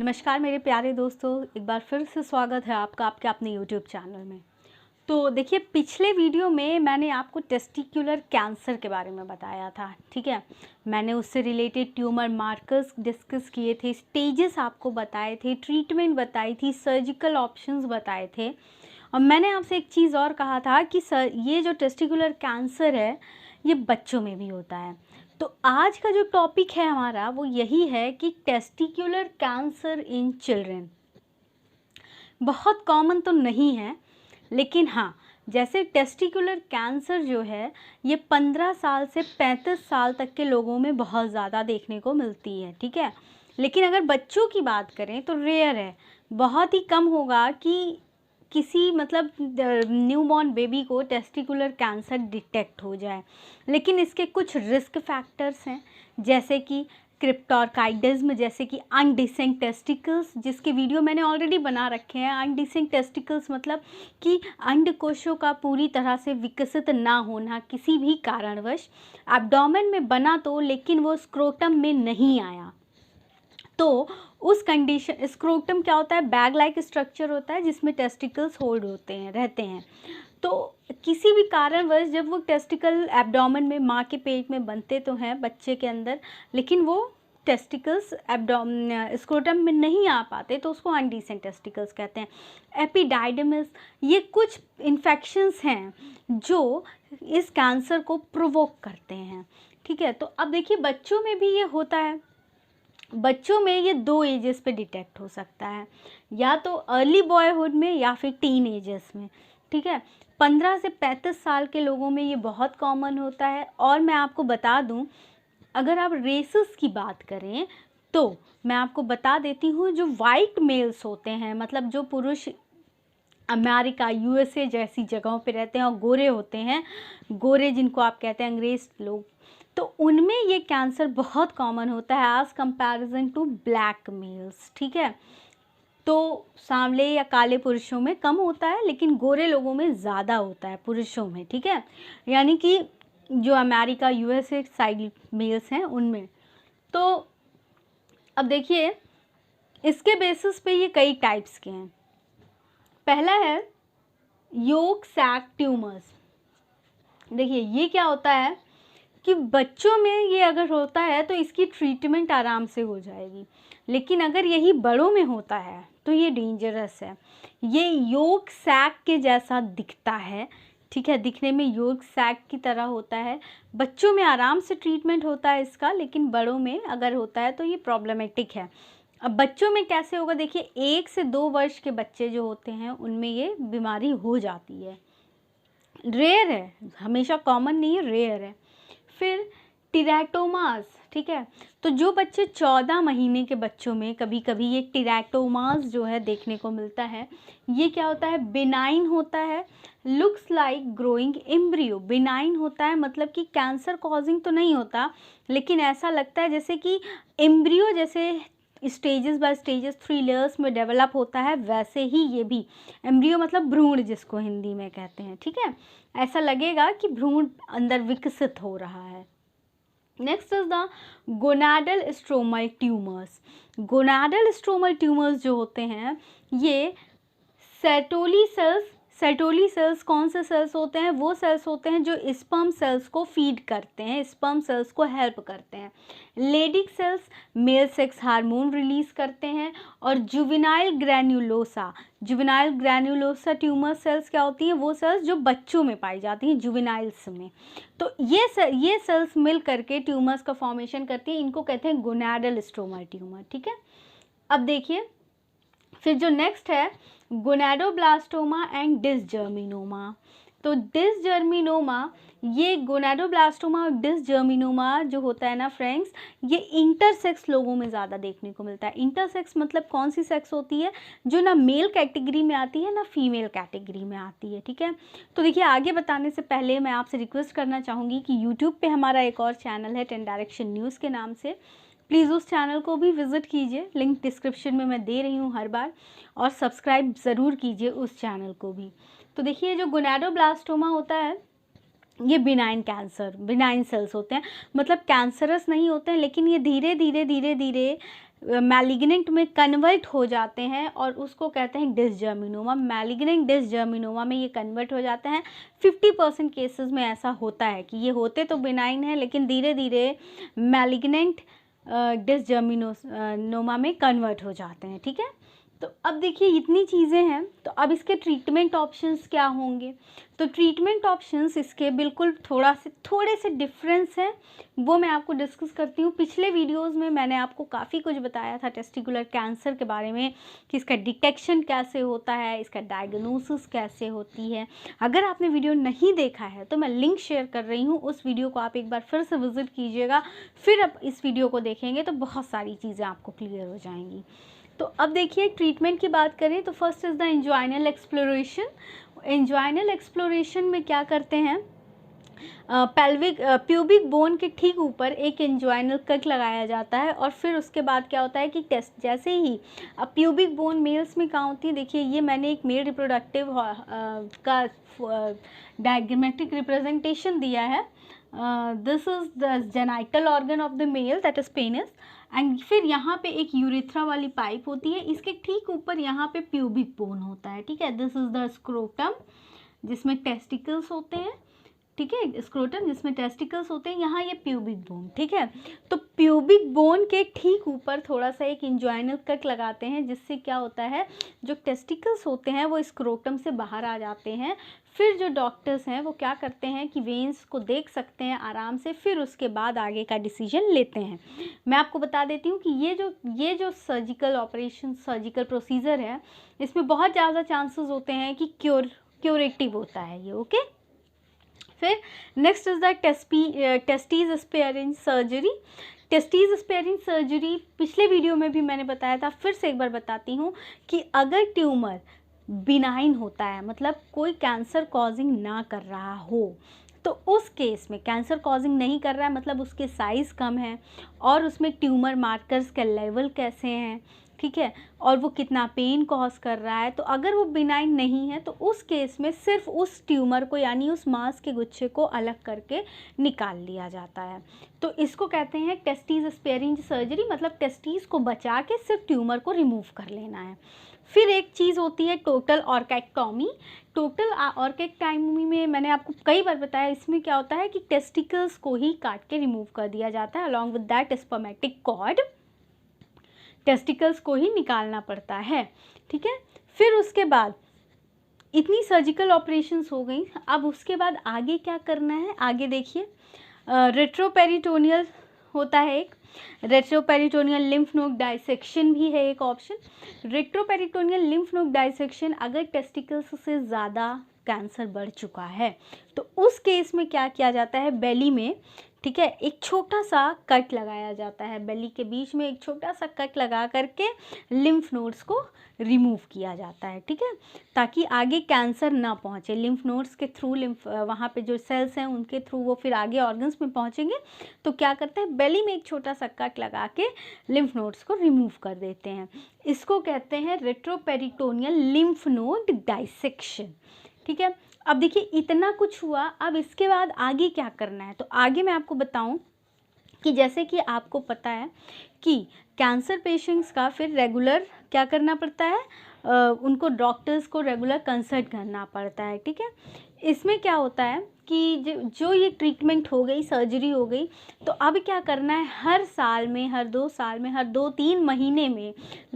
नमस्कार मेरे प्यारे दोस्तों, एक बार फिर से स्वागत है आपका आपके अपने YouTube चैनल में। तो देखिए, पिछले वीडियो में मैंने आपको टेस्टिकुलर कैंसर के बारे में बताया था, ठीक है। मैंने उससे रिलेटेड ट्यूमर मार्कर्स डिस्कस किए थे, स्टेजेस आपको बताए थे, ट्रीटमेंट बताई थी, सर्जिकल ऑप्शंस बताए थे। और मैंने आपसे एक चीज़ और कहा था कि ये जो टेस्टिकुलर कैंसर है ये बच्चों में भी होता है। तो आज का जो टॉपिक है हमारा वो यही है कि टेस्टिकुलर कैंसर इन चिल्ड्रन। बहुत कॉमन तो नहीं है, लेकिन हाँ, जैसे टेस्टिकुलर कैंसर जो है ये 15 साल से 35 साल तक के लोगों में बहुत ज़्यादा देखने को मिलती है, ठीक है। लेकिन अगर बच्चों की बात करें तो रेयर है, बहुत ही कम होगा कि किसी मतलब न्यूबॉर्न बेबी को टेस्टिकुलर कैंसर डिटेक्ट हो जाए। लेकिन इसके कुछ रिस्क फैक्टर्स हैं, जैसे कि क्रिप्टोर्काइडिज्म, जैसे कि अनडिसेंट टेस्टिकल्स, जिसके वीडियो मैंने ऑलरेडी बना रखे हैं। अनडिसेंट टेस्टिकल्स मतलब कि अंडकोशों का पूरी तरह से विकसित ना होना किसी भी कारणवश। एब्डोमेन में बना तो, लेकिन वो स्क्रोटम में नहीं आया। तो उस कंडीशन, स्क्रोटम क्या होता है, बैग लाइक स्ट्रक्चर होता है जिसमें टेस्टिकल्स होल्ड होते हैं, रहते हैं। तो किसी भी कारणवश जब वो टेस्टिकल एब्डोमेन में, माँ के पेट में बनते तो हैं बच्चे के अंदर, लेकिन वो टेस्टिकल्स स्क्रोटम में नहीं आ पाते, तो उसको अनडिसेंट टेस्टिकल्स कहते हैं। एपिडाइडमिस, ये कुछ इन्फेक्शंस हैं जो इस कैंसर को प्रोवोक करते हैं, ठीक है। तो अब देखिए, बच्चों में भी ये होता है। बच्चों में ये 2 एजेस पे डिटेक्ट हो सकता है, या तो अर्ली बॉयहुड में या फिर टीन एजेस में, ठीक है। 15 से 35 साल के लोगों में ये बहुत कॉमन होता है। और मैं आपको बता दूं, अगर आप रेसेस की बात करें तो मैं आपको बता देती हूँ, जो वाइट मेल्स होते हैं, मतलब जो पुरुष अमेरिका, यूएसए जैसी जगहों पे रहते हैं और गोरे होते हैं, गोरे जिनको आप कहते हैं अंग्रेज लोग, तो उनमें ये कैंसर बहुत कॉमन होता है as comparison to black males, ठीक है। तो सांवले या काले पुरुषों में कम होता है, लेकिन गोरे लोगों में ज़्यादा होता है पुरुषों में, ठीक है। यानी कि जो अमेरिका, यूएसए साइड मेल्स हैं उनमें। तो अब देखिए, इसके बेसिस पे ये कई टाइप्स के हैं। पहला है योक सैक ट्यूमर्स। देखिए, ये क्या होता है कि बच्चों में ये अगर होता है तो इसकी ट्रीटमेंट आराम से हो जाएगी, लेकिन अगर यही बड़ों में होता है तो ये डेंजरस है। ये योक सैक के जैसा दिखता है, ठीक है, दिखने में योक सैक की तरह होता है। बच्चों में आराम से ट्रीटमेंट होता है इसका, लेकिन बड़ों में अगर होता है तो ये प्रॉब्लमेटिक है। अब बच्चों में कैसे होगा, देखिए 1 से 2 वर्ष के बच्चे जो होते हैं उनमें ये बीमारी हो जाती है। रेयर है, हमेशा कॉमन नहीं है, रेयर है। फिर टीरैटोमास, ठीक है। तो जो बच्चे 14 महीने के बच्चों में कभी कभी ये टीरैटोमास जो है देखने को मिलता है, ये क्या होता है, बिनाइन होता है, looks like growing embryo. Benign होता है मतलब कि कैंसर कॉजिंग तो नहीं होता, लेकिन ऐसा लगता है जैसे कि एम्ब्रियो जैसे स्टेजेस बाय स्टेजेस 3 लेयर्स में डेवलप होता है, वैसे ही ये भी एम्ब्रियो मतलब भ्रूण जिसको हिंदी में कहते हैं, ठीक है। ऐसा लगेगा कि भ्रूण अंदर विकसित हो रहा है। Next is the gonadal stromal tumours. Gonadal stromal tumours जो होते हैं ये सेटोली सेल्स कौन से सेल्स होते हैं, वो सेल्स होते हैं जो स्पर्म सेल्स को फीड करते हैं, स्पर्म सेल्स को हेल्प करते हैं। Leydig cells male sex hormone release करते हैं। और जुवेनाइल ग्रैन्युलोसा ट्यूमर सेल्स क्या होती हैं, वो सेल्स जो बच्चों में पाई जाती हैं, जुवेनाइल्स में। तो ये सेल्स मिल करके ट्यूमर्स का फॉर्मेशन करती हैं, इनको कहते हैं गोनाडल स्ट्रोमल ट्यूमर, ठीक है। अब देखिए, फिर जो नेक्स्ट है गोनाडोब्लास्टोमा एंड डिसजर्मिनोमा। तो डिसजर्मिनोमा, ये गोनाडोब्लास्टोमा और डिसजर्मिनोमा जो होता है ना फ्रेंड्स, ये इंटरसेक्स लोगों में ज़्यादा देखने को मिलता है। इंटरसेक्स मतलब कौन सी सेक्स होती है, जो ना मेल कैटेगरी में आती है ना फीमेल कैटेगरी में आती है, ठीक है। तो देखिए, आगे बताने से पहले मैं आपसे रिक्वेस्ट करना चाहूँगी कि यूट्यूब पे हमारा एक और चैनल है 10 डायरेक्शन न्यूज़ के नाम से, प्लीज़ उस चैनल को भी विज़िट कीजिए, लिंक डिस्क्रिप्शन में मैं दे रही हूँ हर बार, और सब्सक्राइब ज़रूर कीजिए उस चैनल को भी। तो देखिए, जो गोनाडोब्लास्टोमा होता है ये बिनाइन सेल्स होते हैं, मतलब कैंसरस नहीं होते हैं, लेकिन ये धीरे धीरे मैलिग्नेंट में कन्वर्ट हो जाते हैं और उसको कहते हैं डिसजर्मिनोमा। मैलिग्नेंट डिसजर्मिनोमा में ये कन्वर्ट हो जाते हैं। 50% केसेस में ऐसा होता है कि ये होते तो बिनाइन है लेकिन धीरे धीरे मैलिग्नेंट डिसजर्मिनोमा में कन्वर्ट हो जाते हैं। ठीक है, तो अब देखिए इतनी चीज़ें हैं, तो अब इसके ट्रीटमेंट ऑप्शंस क्या होंगे? तो ट्रीटमेंट ऑप्शंस इसके बिल्कुल थोड़े से डिफरेंस हैं, वो मैं आपको डिस्कस करती हूँ। पिछले वीडियोस में मैंने आपको काफ़ी कुछ बताया था टेस्टिकुलर कैंसर के बारे में कि इसका डिटेक्शन कैसे होता है, इसका डायग्नोसिस कैसे होती है। अगर आपने वीडियो नहीं देखा है तो मैं लिंक शेयर कर रही हूँ, उस वीडियो को आप एक बार फिर से विज़िट कीजिएगा, फिर अब इस वीडियो को देखेंगे तो बहुत सारी चीज़ें आपको क्लियर हो जाएंगी। तो अब देखिए ट्रीटमेंट की बात करें तो first is the inguinal exploration. Inguinal exploration में क्या करते हैं, प्यूबिक बोन के ठीक ऊपर एक इंजॉइनल कट लगाया जाता है और फिर उसके बाद क्या होता है कि टेस्ट जैसे ही अब प्यूबिक बोन मेल्स में कहाँ होती है, देखिए ये मैंने एक मेल रिप्रोडक्टिव का डायग्रामेटिक रिप्रेजेंटेशन दिया है। This is the genital organ of the male that is penis and फिर यहाँ पे एक यूरेथ्रा वाली पाइप होती है, इसके ठीक ऊपर यहाँ पे प्यूबिक बोन होता है। ठीक है, दिस इज़ द स्क्रोटम जिसमें टेस्टिकल्स होते हैं। ठीक है, स्क्रोटम जिसमें टेस्टिकल्स होते हैं, यहाँ ये प्यूबिक बोन। ठीक है, तो प्यूबिक बोन के ठीक ऊपर थोड़ा सा एक इंजॉइनल कट लगाते हैं जिससे क्या होता है, जो टेस्टिकल्स होते हैं वो स्क्रोटम से बाहर आ जाते हैं। फिर जो डॉक्टर्स हैं वो क्या करते हैं कि वेन्स को देख सकते हैं आराम से, फिर उसके बाद आगे का डिसीजन लेते हैं। मैं आपको बता देती हूँ कि ये जो सर्जिकल ऑपरेशन सर्जिकल प्रोसीजर है, इसमें बहुत ज़्यादा चांसेस होते हैं कि क्यूरेटिव होता है ये। ओके, फिर next is the testes sparing surgery. Testes sparing surgery पिछले वीडियो में भी मैंने बताया था, फिर से एक बार बताती हूँ कि अगर ट्यूमर बिनाइन होता है, मतलब कोई कैंसर कॉजिंग ना कर रहा हो, तो उस केस में कैंसर कॉजिंग नहीं कर रहा है मतलब उसके साइज़ कम है और उसमें ट्यूमर मार्कर्स का लेवल कैसे हैं, ठीक है, और वो कितना पेन कॉज कर रहा है, तो अगर वो बिनाइन नहीं है तो उस केस में सिर्फ उस ट्यूमर को यानी उस मांस के गुच्छे को अलग करके निकाल लिया जाता है। तो इसको कहते हैं टेस्टीज स्पेयरिंग सर्जरी, मतलब टेस्टीज को बचा के सिर्फ ट्यूमर को रिमूव कर लेना है। फिर एक चीज़ होती है टोटल ऑर्केक्टॉमी। टोटल ऑर्केक्टॉमी में मैंने आपको कई बार बताया, इसमें क्या होता है कि टेस्टिकल्स को ही काट के रिमूव कर दिया जाता है, along with that spermatic cord, testicles को ही निकालना पड़ता है। ठीक है, फिर उसके बाद इतनी सर्जिकल ऑपरेशंस हो गई, अब उसके बाद आगे क्या करना है, आगे देखिए रेट्रोपेरिटोनियल होता है एक, रेट्रोपेरिटोनियल लिम्फ नोड डाइसेक्शन भी है एक option. Retroperitoneal lymph node dissection अगर टेस्टिकल्स से ज़्यादा कैंसर बढ़ चुका है तो उस केस में क्या किया जाता है, बेली में, ठीक है, एक छोटा सा कट लगाया जाता है, बेली के बीच में एक छोटा सा कट लगा करके लिम्फ नोड्स को रिमूव किया जाता है। ठीक है, ताकि आगे कैंसर ना पहुंचे, लिम्फ नोड्स के थ्रू वहाँ पे जो सेल्स हैं उनके थ्रू वो फिर आगे ऑर्गन्स में पहुंचेंगे, तो क्या करते हैं बेली में एक छोटा सा कट लगा के लिम्फ नोड्स को रिमूव कर देते हैं। इसको कहते हैं रेट्रोपेरिटोनियल लिम्फ नोड डाइसेक्शन। ठीक है, अब देखिए इतना कुछ हुआ, अब इसके बाद आगे क्या करना है, तो आगे मैं आपको बताऊं कि जैसे कि आपको पता है कि कैंसर पेशेंट्स का फिर रेगुलर क्या करना पड़ता है, उनको डॉक्टर्स को रेगुलर कंसल्ट करना पड़ता है। ठीक है, इसमें क्या होता है कि जो ये ट्रीटमेंट हो गई, सर्जरी हो गई, तो अब क्या करना है, हर साल में, हर 2 साल में, हर 2-3 महीने में,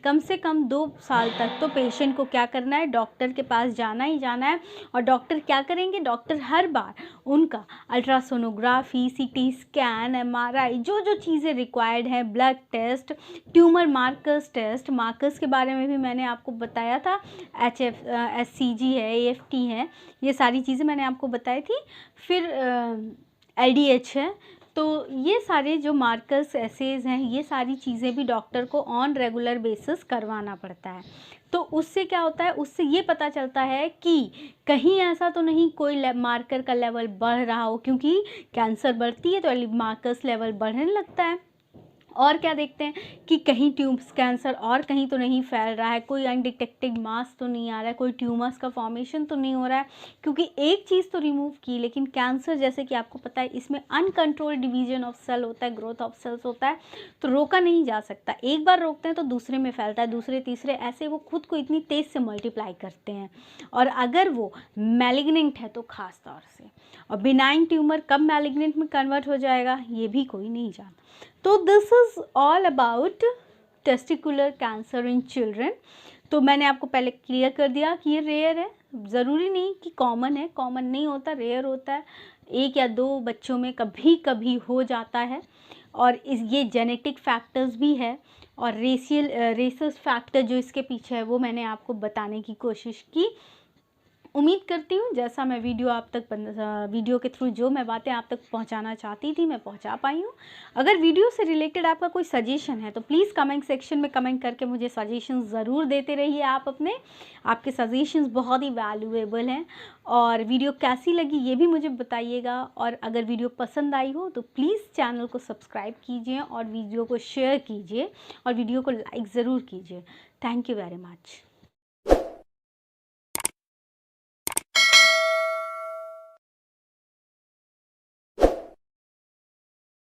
कम से कम 2 साल तक तो पेशेंट को क्या करना है, डॉक्टर के पास जाना ही जाना है। और डॉक्टर क्या करेंगे, डॉक्टर हर बार उनका अल्ट्रासोनोग्राफी, सीटी स्कैन, एमआरआई, जो जो चीज़ें रिक्वायर्ड है, blood test, tumour markers test, markers के बारे में भी मैंने आपको बताया था, HCG है, AFT है, ये सारी चीज़ें मैंने आपको बताई थी। फिर LDH है, तो ये सारे जो मार्कर्स एसेज हैं, ये सारी चीज़ें भी डॉक्टर को ऑन रेगुलर बेसिस करवाना पड़ता है। तो उससे क्या होता है, उससे ये पता चलता है कि कहीं ऐसा तो नहीं कोई मार्कर का लेवल बढ़ रहा हो, क्योंकि कैंसर बढ़ती है तो मार्कर्स लेवल बढ़ने लगता है। और क्या देखते हैं कि कहीं कैंसर और कहीं तो नहीं फैल रहा है, कोई अनडिटेक्टेड मास तो नहीं आ रहा है, कोई ट्यूमर्स का फॉर्मेशन तो नहीं हो रहा है, क्योंकि एक चीज़ तो रिमूव की, लेकिन कैंसर जैसे कि आपको पता है इसमें अनकंट्रोल्ड डिवीजन ऑफ सेल होता है, ग्रोथ ऑफ सेल्स होता है, तो रोका नहीं जा सकता। एक बार रोकते हैं तो दूसरे में फैलता है, दूसरे तीसरे, ऐसे वो खुद को इतनी तेज़ से मल्टीप्लाई करते हैं। और अगर वो मैलिग्नेंट है तो ख़ास तौर से, और बिनाइन ट्यूमर कब मैलिग्नेंट में कन्वर्ट हो जाएगा ये भी कोई नहीं जानता। तो this is all about testicular cancer in children. तो मैंने आपको पहले क्लियर कर दिया कि ये रेयर है, ज़रूरी नहीं कि कॉमन है, कॉमन नहीं होता, रेयर होता है, 1 या 2 बच्चों में कभी कभी हो जाता है। और ये जेनेटिक फैक्टर्स भी है, और रेसस फैक्टर जो इसके पीछे है वो मैंने आपको बताने की कोशिश की। उम्मीद करती हूँ जैसा मैं वीडियो के थ्रू जो मैं बातें आप तक पहुँचाना चाहती थी मैं पहुँचा पाई हूँ। अगर वीडियो से रिलेटेड आपका कोई सजेशन है तो प्लीज़ कमेंट सेक्शन में कमेंट करके मुझे सजेशन ज़रूर देते रहिए। आपके सजेशंस बहुत ही वैल्यूएबल हैं। और वीडियो कैसी लगी ये भी मुझे बताइएगा, और अगर वीडियो पसंद आई हो तो प्लीज़ चैनल को सब्सक्राइब कीजिए और वीडियो को शेयर कीजिए और वीडियो को लाइक ज़रूर कीजिए। Thank you very much.